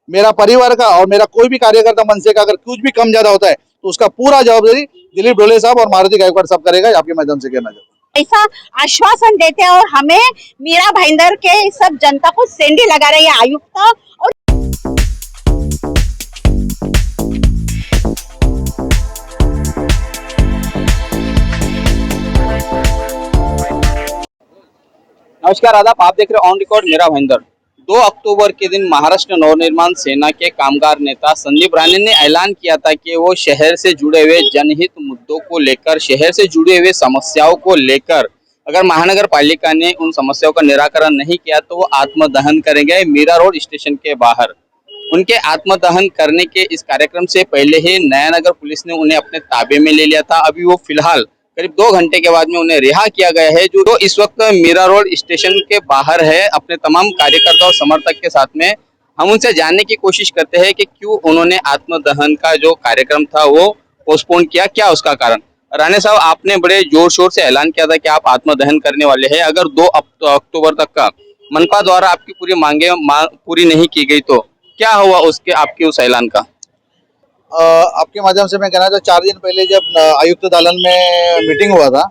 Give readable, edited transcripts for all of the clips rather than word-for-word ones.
मेरा परिवार का और मेरा कोई भी कार्यकर्ता मनसे का अगर कुछ भी कम ज्यादा होता है तो उसका पूरा जवाबदारी दिलीप ढोले साहब और मारुति गायकवाड़ साहब करेगा, आपके माध्यम से कहना चाहता हूँ। ऐसा आश्वासन देते हैं और हमें मीरा भाईंदर के सब जनता को सेंडी लगा रहे हैं आयुक्त। और नमस्कार आदाब, आप देख रहे हैं ऑन रिकॉर्ड मीरा भाईंदर। 2 अक्टूबर के दिन महाराष्ट्र नवनिर्माण सेना के कामगार नेता संदीप राणे ने ऐलान किया था कि वो शहर से जुड़े हुए जनहित मुद्दों को लेकर, शहर से जुड़े हुए समस्याओं को लेकर अगर महानगर पालिका ने उन समस्याओं का निराकरण नहीं किया तो वो आत्मदहन करेंगे मीरा रोड स्टेशन के बाहर। उनके आत्मदहन करने के इस कार्यक्रम से पहले ही नयानगर पुलिस ने उन्हें अपने ताबे में ले लिया था। अभी वो फिलहाल करीब 2 घंटे के बाद में उन्हें रिहा किया गया है, जो इस वक्त मीरा रोड स्टेशन के बाहर है अपने तमाम कार्यकर्ता और समर्थक के साथ में। हम उनसे जानने की कोशिश करते हैं कि क्यों उन्होंने आत्मदहन का जो कार्यक्रम था वो पोस्टपोन किया, क्या उसका कारण। राणे साहब, आपने बड़े जोर शोर से ऐलान किया था कि आप आत्मदहन करने वाले हैं। अगर 2 अक्टूबर तक का मनपा द्वारा आपकी पूरी मांगे पूरी नहीं की गई तो क्या हुआ उसके आपके उस ऐलान का? आपके माध्यम से मैं कहना चाहता हूँ, 4 दिन पहले जब आयुक्त दालन में मीटिंग हुआ था,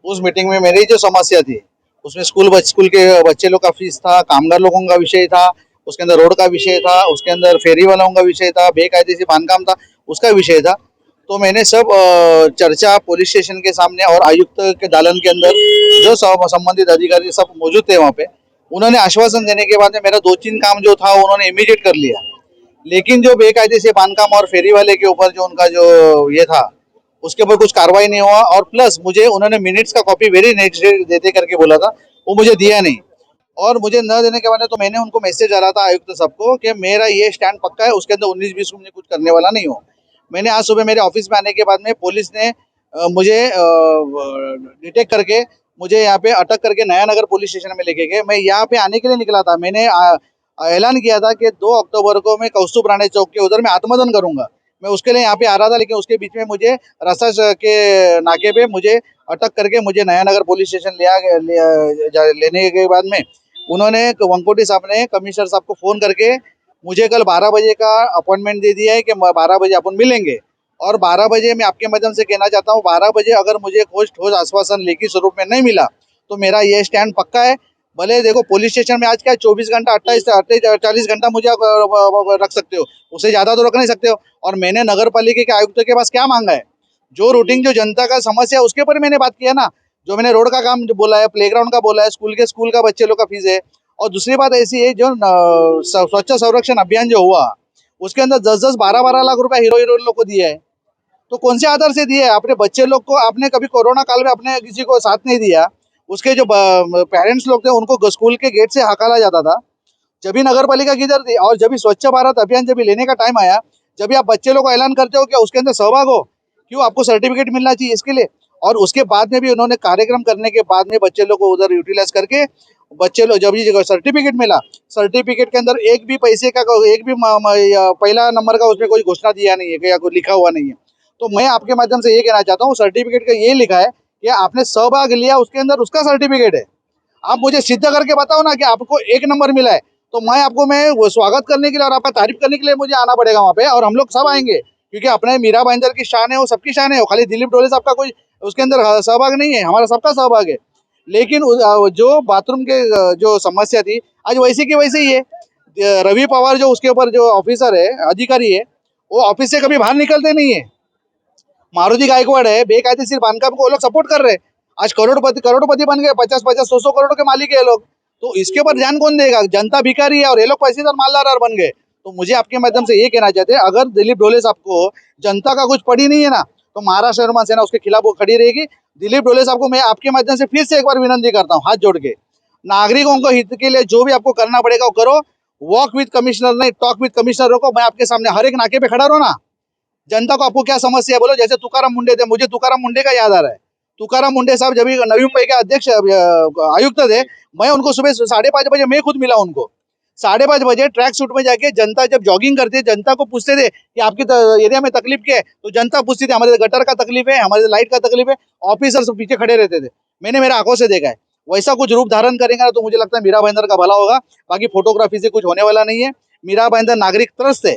उस मीटिंग में मेरी जो समस्या थी उसमें स्कूल के बच्चे लोग का फीस था, कामगार लोगों का विषय था, उसके अंदर रोड का विषय था, उसके अंदर फेरी वालों का विषय था, बेकायदेसी बांधकाम था, उसका विषय था। तो मैंने सब चर्चा पुलिस स्टेशन के सामने और आयुक्त के दालन के अंदर जो संबंधित अधिकारी सब मौजूद थे वहाँ पे, उन्होंने आश्वासन देने के बाद में मेरा 2-3 काम जो था उन्होंने इमीडिएट कर लिया। लेकिन जो बेकायदे से बांधकाम और फेरी वाले के ऊपर जो उनका जो ये था उसके ऊपर कुछ कार्रवाई नहीं हुआ, और प्लस मुझे उन्होंने मिनट्स का कॉपी वेरी नेक्स्ट डे देते करके बोला था, वो मुझे दिया नहीं। और मुझे न देने के बाद तो मैंने उनको मैसेज डाला था आयुक्त सबको कि मेरा ये स्टैंड पक्का है, उसके अंदर 19-20 में कुछ करने वाला नहीं हो। मैंने आज सुबह मेरे ऑफिस में आने के बाद में पुलिस ने मुझे डिटेक्ट करके मुझे यहाँ पे अटक करके नयानगर पुलिस स्टेशन में लेके गए। मैं यहाँ पे आने के लिए निकला था, मैंने ऐलान किया था कि 2 अक्टूबर को मैं कौस्तुभ राणे चौक के उधर मैं आत्मदहन करूंगा। मैं उसके लिए यहाँ पे आ रहा था, लेकिन उसके बीच में मुझे रसा के नाके पे मुझे अटक करके मुझे नयानगर पुलिस स्टेशन लेने के बाद में उन्होंने वंकोटी साहब ने कमिश्नर साहब को फ़ोन करके मुझे कल 12 बजे का अपॉइंटमेंट दे दिया है कि 12 बजे अपन मिलेंगे। और 12 बजे मैं आपके माध्यम से कहना चाहता हूँ, 12 बजे अगर मुझे कोई ठोस आश्वासन लिखित स्वरूप में नहीं मिला तो मेरा ये स्टैंड पक्का है। भले देखो पुलिस स्टेशन में आज क्या 24 घंटा 40 घंटा मुझे रख सकते हो, उससे ज़्यादा तो रख नहीं सकते हो। और मैंने नगर पालिका के आयुक्त के पास क्या मांगा है, जो रूटीन जो जनता का समस्या है उसके ऊपर मैंने बात किया ना। जो मैंने रोड का काम जो बोला है, प्लेग्राउंड का बोला है, स्कूल का बच्चे लोग का फीस है। और दूसरी बात ऐसी है, जो स्वच्छ संरक्षण अभियान जो हुआ उसके अंदर 10-10 12-12 लाख रुपया हीरो लोग को दिया है। तो कौन से आधार से दिया है? अपने बच्चे लोग को आपने कभी कोरोना काल में अपने किसी को साथ नहीं दिया। उसके जो पेरेंट्स लोग थे उनको स्कूल के गेट से हकाला जाता था। जब भी नगर पालिका किधर थी, और जब भी स्वच्छ भारत अभियान जब भी लेने का टाइम आया, जब भी आप बच्चे लोग को ऐलान करते हो कि उसके अंदर सहभाग हो, क्यों आपको सर्टिफिकेट मिलना चाहिए इसके लिए। और उसके बाद में भी उन्होंने कार्यक्रम करने के बाद में बच्चे लोग को उधर यूटिलाइज करके बच्चे लोग जब ये सर्टिफिकेट मिला, सर्टिफिकेट के अंदर एक भी पैसे का एक भी पहला नंबर का उसमें कोई घोषणा दिया नहीं है, या कोई लिखा हुआ नहीं है। तो मैं आपके माध्यम से ये कहना चाहता हूँ, सर्टिफिकेट का ये लिखा है कि आपने सहभाग लिया, उसके अंदर उसका सर्टिफिकेट है। आप मुझे सिद्ध करके बताओ ना कि आपको 1 नंबर मिला है, तो मैं वो स्वागत करने के लिए और आपका तारीफ करने के लिए मुझे आना पड़ेगा वहाँ पे, और हम लोग सब आएंगे। क्योंकि अपने मीरा भाईंदर की शान है, वो सबकी शान है, वो खाली दिलीप ढोले साहब का कोई उसके अंदर सहभाग नहीं है, हमारा सबका सहभाग है। लेकिन जो बाथरूम के जो समस्या थी आज वैसे की वैसे ही है। रवि पवार जो उसके ऊपर जो ऑफिसर है, अधिकारी है, वो ऑफिस से कभी बाहर निकलते नहीं है। मारुति गायकवाड़ है, बेकायदेशीर बांधकाम को वो लोग सपोर्ट कर रहे हैं। आज करोड़पति बन गए, 50-50 100 करोड़ के मालिक है ये लोग। तो इसके ऊपर ध्यान कौन देगा? जनता भिखारी है और ये लोग पैसेदार मालदार बन गए। तो मुझे आपके माध्यम से ये कहना चाहते हैं, अगर दिलीप ढोले साहब को जनता का कुछ पड़ी नहीं है ना, तो महाराष्ट्र निर्माण सेना उसके खिलाफ वो खड़ी रहेगी। दिलीप ढोले साहब को मैं आपके माध्यम से फिर से एक बार विनंती करता हूँ, हाथ जोड़ के, नागरिकों को हित के लिए जो भी आपको करना पड़ेगा वो करो। वॉक विद कमिश्नर नहीं, टॉक विद कमिश्नर रखो। मैं आपके सामने हर एक नाके पे खड़ा रहो ना। जनता को आपको क्या समस्या है बोलो। जैसे तुकाराम मुंडे थे, मुझे तुकाराम मुंडे का याद आ रहा है। तुकाराम मुंडे साहब जब नवी मुंबई के अध्यक्ष आयुक्त थे, मैं उनको सुबह 5:30 बजे मैं खुद मिला उनको। 5:30 बजे ट्रैक सूट में जाके जनता जब जॉगिंग करती है, जनता को पूछते थे कि आपके एरिया में तकलीफ क्या है, तो जनता पूछती थी हमारे गटर का तकलीफ है, हमारे लाइट का तकलीफ है। ऑफिसर पीछे खड़े रहते थे, मैंने मेरे आंखों से देखा है। वैसा कुछ रूप धारण करेंगे ना तो मुझे लगता है मीरा भाईंदर का भला होगा। बाकी फोटोग्राफी से कुछ होने वाला नहीं है। मीरा भाईंदर नागरिक त्रस्त है।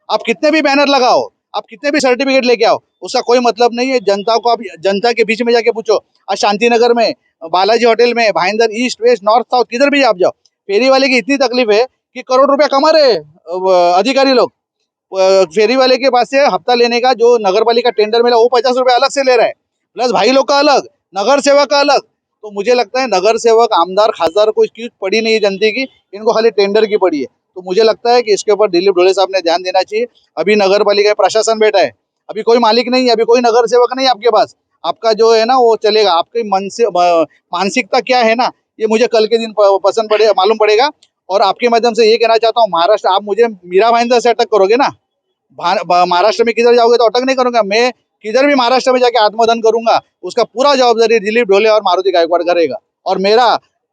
आप कितने भी बैनर लगाओ, आप कितने भी सर्टिफिकेट लेके आओ, उसका कोई मतलब नहीं है। जनता को आप जनता के बीच में जाके पूछो। आज शांतिनगर में, बालाजी होटल में, Bhayandar east west north south किधर भी आप जाओ, फेरी वाले की इतनी तकलीफ है कि करोड़ रुपया कमा रहे अधिकारी लोग। फेरी वाले के पास से हफ्ता लेने का जो नगर पालिका टेंडर मिला वो 50 रुपये अलग से ले रहा है, प्लस भाई लोग का अलग, नगर सेवक का अलग। तो मुझे लगता है नगर सेवक, आमदार, खासदार को इसकी पड़ी नहीं है जनता की, इनको खाली टेंडर की पड़ी है। तो मुझे लगता है कि इसके ऊपर दिलीप ढोले साहब ने ध्यान देना चाहिए। अभी नगर पालिका प्रशासन बैठा है, अभी कोई मालिक नहीं है, अभी कोई नगर सेवक नहीं है आपके पास। आपका जो है ना वो चलेगा, आपकी मन से मानसिकता क्या है ना, ये मुझे कल के दिन मालूम पड़ेगा। और आपके माध्यम से ये कहना चाहता हूँ, महाराष्ट्र आप मुझे मीरा भाईंदर से अटक करोगे ना, महाराष्ट्र में किधर जाओगे तो अटक नहीं करूंगा मैं। किधर भी महाराष्ट्र में जाके आत्मदान करूंगा, उसका पूरा जवाबदारी दिलीप ढोले और मारुति गायकवाड़ करेगा। और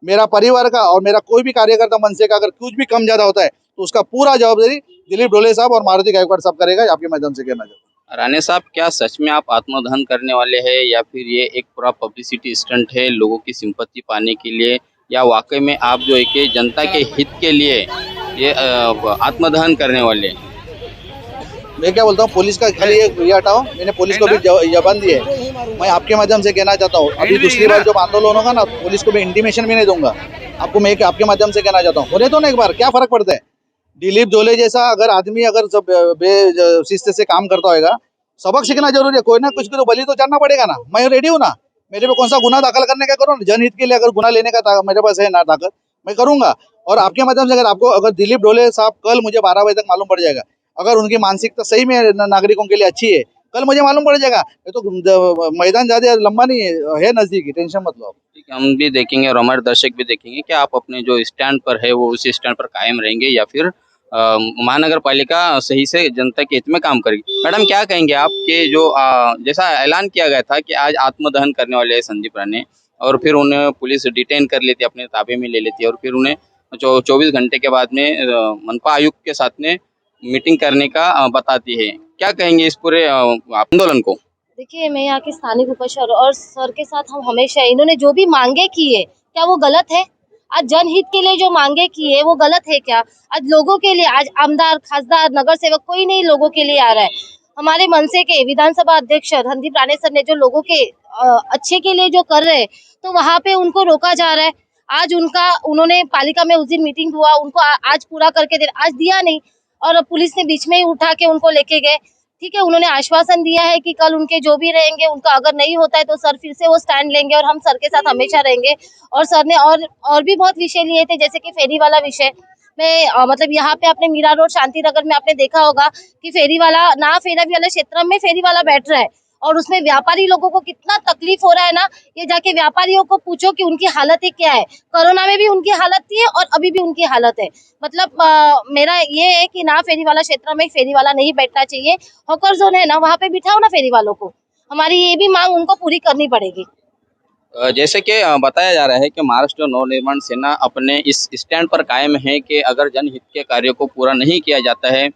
मेरा परिवार का और मेरा कोई भी कार्यकर्ता मनसे का अगर कुछ भी कम ज्यादा होता है तो उसका पूरा जवाबदारी दिलीप ढोले साहब और मारुति गायकवाड़ साहब करेगा। आपके माध्यम से कहना चाहता हूँ। राणे साहब, क्या सच में आप आत्मदहन करने वाले हैं या फिर ये एक पूरा पब्लिसिटी स्टंट है लोगों की सिंपत्ति पाने के लिए, या वाकई में आप जो है कि जनता के हित के लिए ये आत्मदहन करने वाले हैं? मैं क्या बोलता हूँ, पुलिस का खाली ये हटाओ, मैंने पुलिस को भी जबान दी है। मैं आपके माध्यम से कहना चाहता हूँ, अभी दूसरी बार जब आंदोलन होगा ना, पुलिस को भी इंटीमेशन भी नहीं दूंगा। आपको मैं आपके माध्यम से कहना चाहता हूँ, होने तो ना एक बार, क्या फर्क पड़ता है। दिलीप ढोले जैसा अगर आदमी अगर सब बेशिस्त से काम करता होगा, सबक सीखना जरूरी है। कोई ना कुछ तो बलि तो चढ़ना पड़ेगा ना। मैं रेडी हूँ ना, मेरे पे कौन सा गुना दाखिल करने का करो, जनहित के लिए अगर गुना लेने का मेरे पास है ना ताकत, मैं करूंगा। और आपके माध्यम से अगर दिलीप ढोले साहब कल मुझे 12 बजे तक मालूम पड़ जाएगा, अगर उनकी मानसिकता सही में नागरिकों के लिए अच्छी है, कल मुझे मालूम पड़ जाएगा। ये तो मैदान ज्यादा लंबा नहीं है नजदीक, टेंशन मत लो। ठीक है, हम भी देखेंगे और हमारे दर्शक भी देखेंगे कि आप अपने जो स्टैंड पर है वो उसी स्टैंड पर कायम रहेंगे या फिर महानगर पालिका सही से जनता के हित में काम करेगी। मैडम, क्या कहेंगे आपके जो जैसा ऐलान किया गया था कि आज आत्मदहन करने वाले हैं संदीप राणे, और फिर उन्हें पुलिस डिटेन कर लेती, अपने ताबे में ले लेती है, और फिर उन्हें 24 घंटे के बाद में मनपा आयुक्त के साथ में मीटिंग करने का बताती है। क्या कहेंगे इस पूरे आंदोलन को? देखिए, मैं यहाँ के स्थानिक उपाध्यक्ष और सर के साथ हम हमेशा, इन्होंने जो भी मांगे की है, क्या वो गलत है? आज जनहित के लिए जो मांगे की है वो गलत है क्या? आज लोगों के लिए, आज आमदार, खासदार, नगर सेवक कोई नहीं लोगों के लिए आ रहा है। हमारे मनसे के विधानसभा अध्यक्ष संदीप राणे सर ने जो लोगों के अच्छे के लिए जो कर रहे हैं, तो वहाँ पे उनको रोका जा रहा है। आज उन्होंने पालिका में उस दिन मीटिंग हुआ, उनको आज पूरा करके आज दिया नहीं, और पुलिस ने बीच में ही उठा के उनको लेके गए। ठीक है, उन्होंने आश्वासन दिया है कि कल उनके जो भी रहेंगे, उनका अगर नहीं होता है तो सर फिर से वो स्टैंड लेंगे और हम सर के साथ हमेशा रहेंगे। और सर ने और भी बहुत विषय लिए थे, जैसे कि फेरी वाला विषय में, मतलब यहाँ पे अपने मीरा रोड शांति नगर में आपने देखा होगा कि फेरी वाला क्षेत्र में फेरी वाला बैठ रहा है, और उसमें व्यापारी लोगों को कितना तकलीफ हो रहा है ना। ये जाके व्यापारियों को पूछो कि उनकी हालत क्या है। कोरोना में भी उनकी हालत थी और अभी भी उनकी हालत है। मतलब मेरा ये है कि ना फेरी वाला क्षेत्र में फेरी वाला नहीं बैठना चाहिए। हॉकर जोन है ना, वहाँ पे बिठाओ ना फेरी वालों को। हमारी ये भी मांग उनको पूरी करनी पड़ेगी। जैसे कि बताया जा रहा है कि महाराष्ट्र नवनिर्माण सेना अपने इस स्टैंड पर कायम है कि अगर जनहित के कार्यों को पूरा नहीं किया जाता है,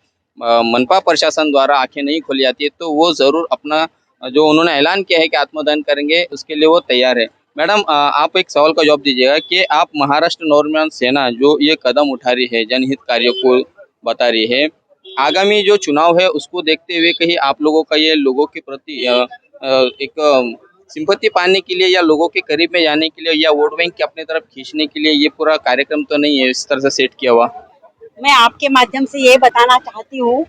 मनपा प्रशासन द्वारा आंखें नहीं खोली जाती है, तो वो जरूर अपना जो उन्होंने ऐलान किया है कि आत्मदहन करेंगे, उसके लिए वो तैयार है। मैडम, आप एक सवाल का जवाब दीजिएगा कि आप महाराष्ट्र नवनिर्माण सेना जो ये कदम उठा रही है, जनहित कार्यों को बता रही है, आगामी जो चुनाव है उसको देखते हुए कहीं आप लोगों का ये लोगों के प्रति एक सिंपत्ति पाने के लिए या लोगों के करीब में जाने के लिए या वोट बैंक के अपने तरफ खींचने के लिए ये पूरा कार्यक्रम तो नहीं है इस तरह से सेट किया हुआ? मैं आपके माध्यम से ये बताना चाहती हूँ,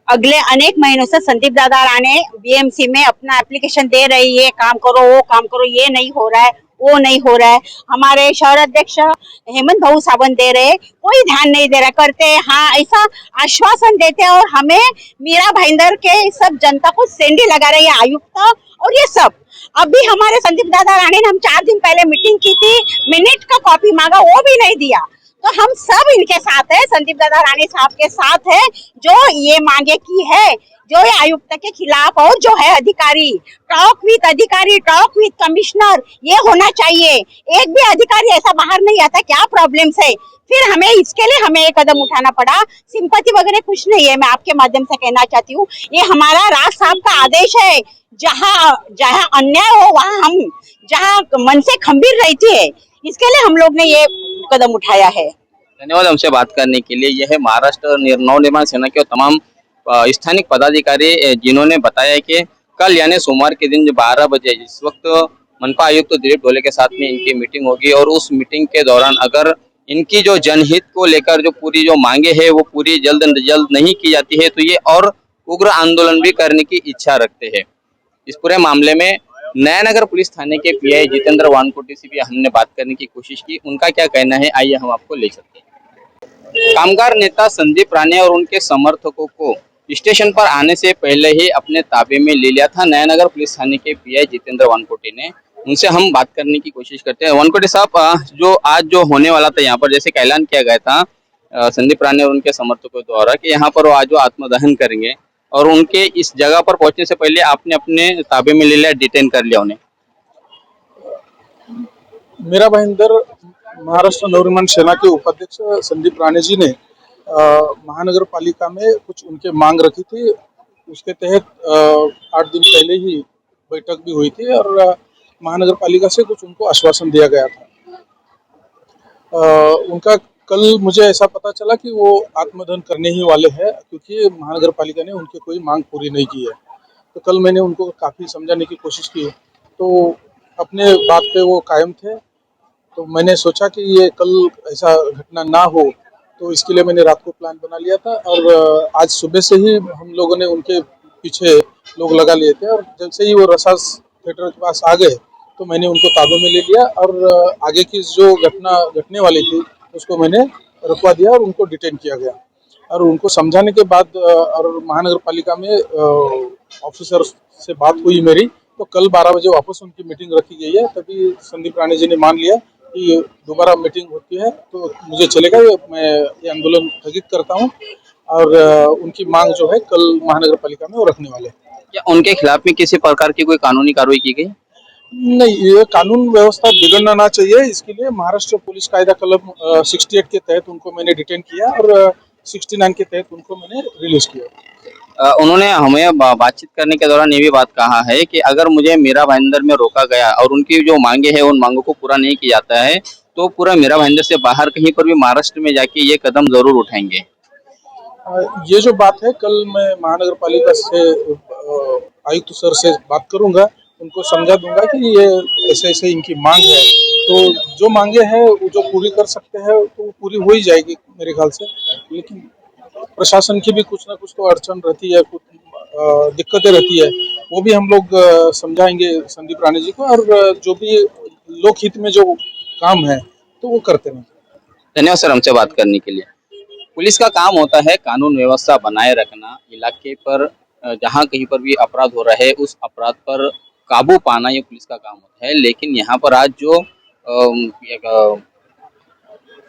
अगले अनेक महीनों से संदीप दादा राणे बीएमसी में अपना एप्लीकेशन दे रही है, काम करो वो काम करो, ये नहीं हो रहा है वो नहीं हो रहा है। हमारे शहर अध्यक्ष हेमंत भाऊ सावंत दे रहे, कोई ध्यान नहीं दे रहा, करते हाँ ऐसा आश्वासन देते और हमें मीरा भाईंदर के सब जनता को सेंडी लगा रहे हैं आयुक्त और ये सब। अभी हमारे संदीप दादा राणे ने हम 4 दिन पहले मीटिंग की थी, मिनट का कॉपी मांगा वो भी नहीं दिया। तो हम सब इनके साथ है, संदीप दादा राणे साहब के साथ है जो ये मांगे की है, जो ये आयुक्त के खिलाफ और जो है अधिकारी, टॉक विथ कमिश्नर, ये होना चाहिए। एक भी अधिकारी ऐसा बाहर नहीं आता, क्या प्रॉब्लम्स है, फिर हमें इसके लिए हमें एक कदम उठाना पड़ा। सिंपैथी वगैरह कुछ नहीं है, मैं आपके माध्यम से कहना चाहती हूँ, ये हमारा राज साहब का आदेश है। जहाँ अन्याय हो वहाँ हम, जहाँ मन से खंभीर रहती है, इसके लिए हम लोग ने ये कदम उठाया है। धन्यवाद हमसे बात करने के लिए। यह है महाराष्ट्र नवनिर्माण सेना के तमाम स्थानिक पदाधिकारी जिन्होंने बताया कि कल यानी सोमवार के दिन 12 बजे इस वक्त मनपा आयुक्त दिलीप ढोले के साथ में इनकी मीटिंग होगी और उस मीटिंग के दौरान अगर इनकी जो जनहित को लेकर जो पूरी जो मांगे है वो पूरी जल्द नहीं की जाती है तो ये और उग्र आंदोलन भी करने की इच्छा रखते हैं। इस पूरे मामले में नयानगर पुलिस थाने के पीआई जितेंद्र वानकोटी से भी हमने बात करने की कोशिश की। उनका क्या कहना है आइए हम आपको ले चलते हैं। कामगार नेता संदीप राणे और उनके समर्थकों को स्टेशन पर आने से पहले ही अपने ताबे में ले लिया था नयानगर पुलिस थाने के पीआई जितेंद्र वानकोटी ने। उनसे हम बात करने की कोशिश करते हैं। वानकोटी साहब, जो आज जो होने वाला था यहाँ पर, जैसे का ऐलान किया गया था संदीप राणे और उनके समर्थकों द्वारा कि यहाँ पर वो आज आत्मदहन करेंगे और उनके इस जगह पर पहुंचने से पहले आपने अपने ताबे में ले लिया, डिटेन कर लिया उन्हें। मेरा भाईंदर महाराष्ट्र नवनिर्माण सेना के उपाध्यक्ष संदीप राणे जी ने महानगर पालिका में कुछ उनके मांग रखी थी। उसके तहत 8 दिन पहले ही बैठक भी हुई थी और महानगर पालिका से कुछ उनको आश्वासन दिया गया था। उनका कल मुझे ऐसा पता चला कि वो आत्मदहन करने ही वाले हैं क्योंकि महानगर पालिका ने उनकी कोई मांग पूरी नहीं की है। तो कल मैंने उनको काफ़ी समझाने की कोशिश की तो अपने बात पे वो कायम थे। तो मैंने सोचा कि ये कल ऐसा घटना ना हो तो इसके लिए मैंने रात को प्लान बना लिया था और आज सुबह से ही हम लोगों ने उनके पीछे लोग लगा लिए थे और जैसे ही वो रसास थिएटर के पास आ गए तो मैंने उनको ताबे में ले लिया और आगे की जो घटना घटने वाली थी उसको मैंने रुकवा दिया और उनको डिटेन किया गया। और उनको समझाने के बाद और महानगर पालिका में ऑफिसर से बात हुई मेरी तो कल 12 बजे वापस उनकी मीटिंग रखी गई है। तभी संदीप राणे जी ने मान लिया कि दोबारा मीटिंग होती है तो मुझे चलेगा, मैं ये आंदोलन स्थगित करता हूँ और उनकी मांग जो है कल महानगर पालिका में वो रखने वाले हैं। क्या उनके खिलाफ में किसी प्रकार की कोई कानूनी कार्रवाई की गई? नहीं, ये कानून व्यवस्था बिगड़ना ना चाहिए, इसके लिए महाराष्ट्र पुलिस कायदा कलम 68 के तहत उनको मैंने डिटेन किया और 69 के तहत उनको मैंने रिलीज किया। उन्होंने हमें बातचीत करने के दौरान ये भी बात कहा है कि अगर मुझे मीरा भाईंदर में रोका गया और उनकी जो मांगे हैं उन मांगों को पूरा नहीं किया जाता है तो पूरा मीरा भाईंदर से बाहर कहीं पर भी महाराष्ट्र में जाके ये कदम जरूर उठाएंगे। ये जो बात है कल मैं महानगर पालिका से आयुक्त सर से बात करूंगा, उनको समझा दूंगा कि ये ऐसे ऐसे इनकी मांग है तो जो मांगे हैं वो जो पूरी कर सकते हैं तो वो पूरी हो ही जाएगी मेरे ख्याल से। लेकिन प्रशासन की भी कुछ ना कुछ तो अड़चन रहती है, कुछ दिक्कतें रहती है, वो भी हम लोग समझाएंगे संदीप राणे जी को और जो भी लोकहित में जो काम है तो वो करते रहेंगे। धन्यवाद सर हमसे बात करने के लिए। पुलिस का काम होता है कानून व्यवस्था बनाए रखना, इलाके पर जहाँ कहीं पर भी अपराध हो रहा है उस अपराध पर काबू पाना ये पुलिस का काम होता है। लेकिन यहाँ पर आज जो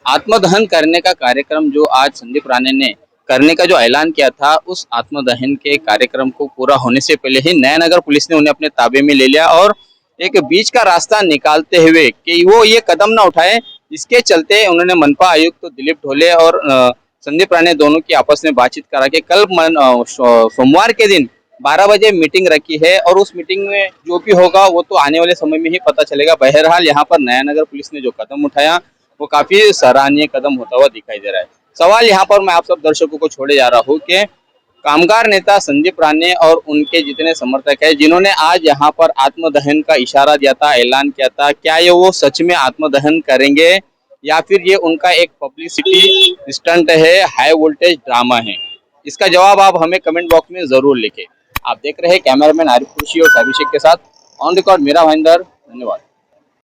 आत्मदहन करने का कार्यक्रम जो आज संदीप राणे ने करने का जो ऐलान किया था उस आत्मदहन के कार्यक्रम को पूरा होने से पहले ही नयानगर पुलिस ने उन्हें अपने ताबे में ले लिया और एक बीच का रास्ता निकालते हुए कि वो ये कदम ना उठाए, इसके चलते उन्होंने मनपा आयुक्त दिलीप ढोले और संदीप राणे दोनों की आपस में बातचीत करा के कल सोमवार के दिन 12 बजे मीटिंग रखी है और उस मीटिंग में जो भी होगा वो तो आने वाले समय में ही पता चलेगा। बहरहाल यहाँ पर नयानगर पुलिस ने जो कदम उठाया वो काफी सराहनीय कदम होता हुआ दिखाई दे रहा है। सवाल यहाँ पर मैं आप सब दर्शकों को छोड़े जा रहा हूँ कि कामगार नेता संदीप राणे और उनके जितने समर्थक है जिन्होंने आज यहाँ पर आत्मदहन का इशारा दिया था, ऐलान किया था, क्या ये वो सच में आत्मदहन करेंगे या फिर ये उनका एक पब्लिसिटी स्टंट है, हाई वोल्टेज ड्रामा है? इसका जवाब आप हमें कमेंट बॉक्स में जरूर लिखें। आप देख रहे हैं कैमरामैन आरिफ खुर्शी और अभिषेक के साथ ऑन रिकॉर्ड मेरा भाईंदर। धन्यवाद।